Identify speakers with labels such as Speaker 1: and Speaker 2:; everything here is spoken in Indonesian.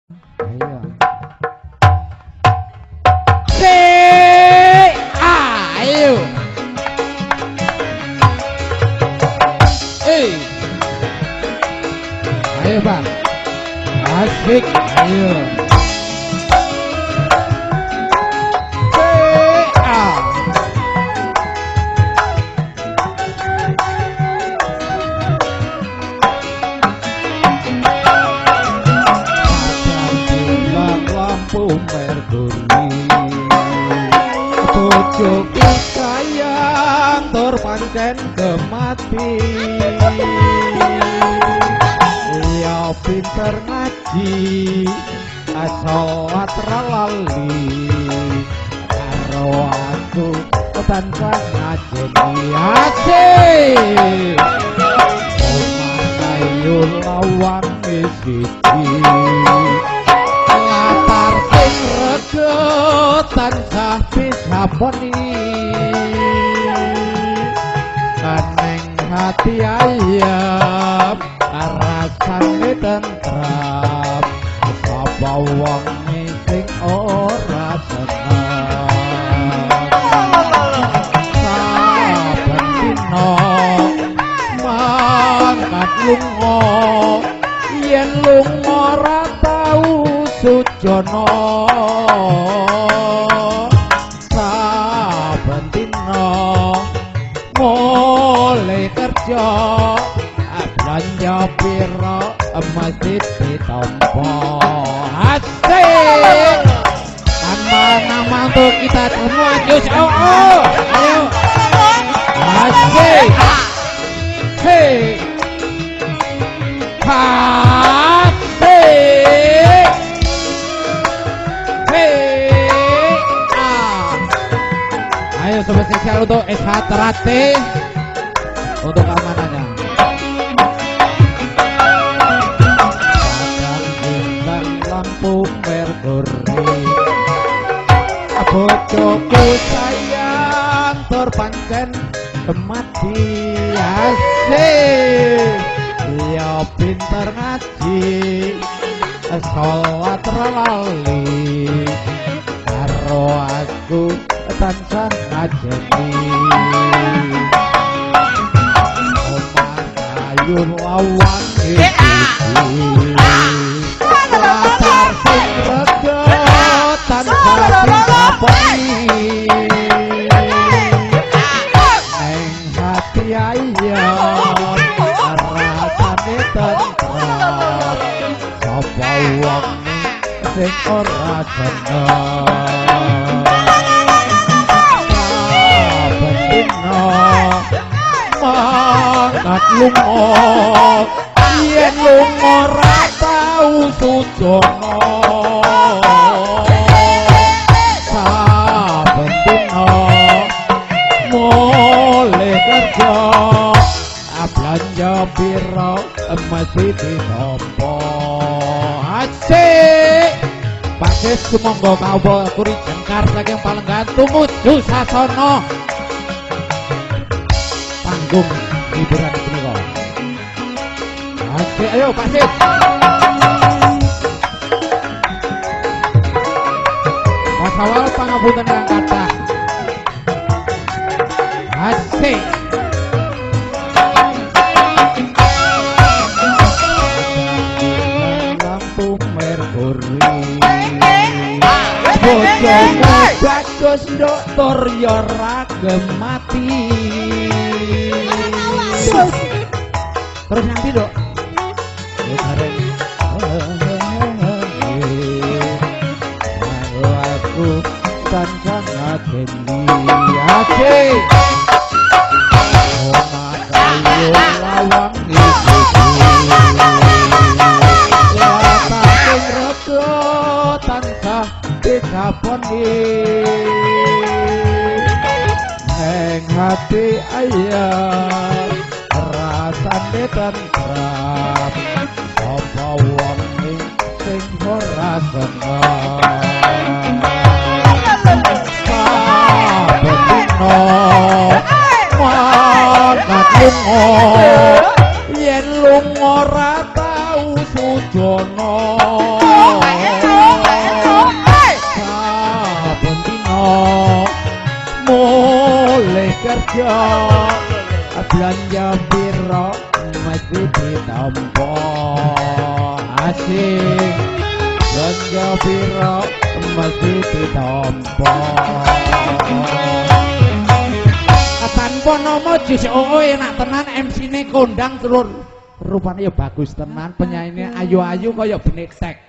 Speaker 1: Ayo. Ayo. Ayo Pak. Asik. Ayo. Bojoku sayang tur pancen kemati ya pinter ngaji sholat lali karo aku tansah ngajeni asik omah kayu lawang siji latar sing rega tansah disaponi kaneng hati ayam rasane tentrem sapa wong sing ora seneng saben dina mangkat lunga yen lunga ora tau sujana saben dina mulai kerja belanja pira masjid ditampa asik tanpa nama untuk kita semua jus ayo asik hei asik ayo sobat spesial untuk SH Terate untuk keamanannya. Padang bintang lampu merkuri bojoku sayang tur pancen kemati asik ya pinter ngaji sholat lali karo aku tansah ngajeni omah kayu lawang latar sing rega tansah disaponi neng hati ayam rasane tentrem sapa wong sing ora seneng mangkat lunga yen lunga ora tau sujana saben dina mulai kerja belanja pira masjid ditampa asik Pak Sis sumangga kawula kuri jengkar saking Palenggan tumuju sasana panggung hiburan punika. Asik ayo Pak Sis. Mas awal pangapunten kang kathah. Asik. Lampu merkuri. Bojomu bagus nduk tur ya ora gemati. Terus nanti dok aku tansah ngajeni asik omah kayu lawang latar sing rega tansah disaponi neng hati ayam rasane tentrem sapa wong sing ora seneng saben dina mangkat lunga yen lunga ora tau sujana kerja belanja piro mesti ditampa asik belanja piro mesti ditampa tanpa nama jisik enak tenan MC-ne kondang telur rupanya ya bagus tenan penyanyinya ayu-ayu kaya benek tek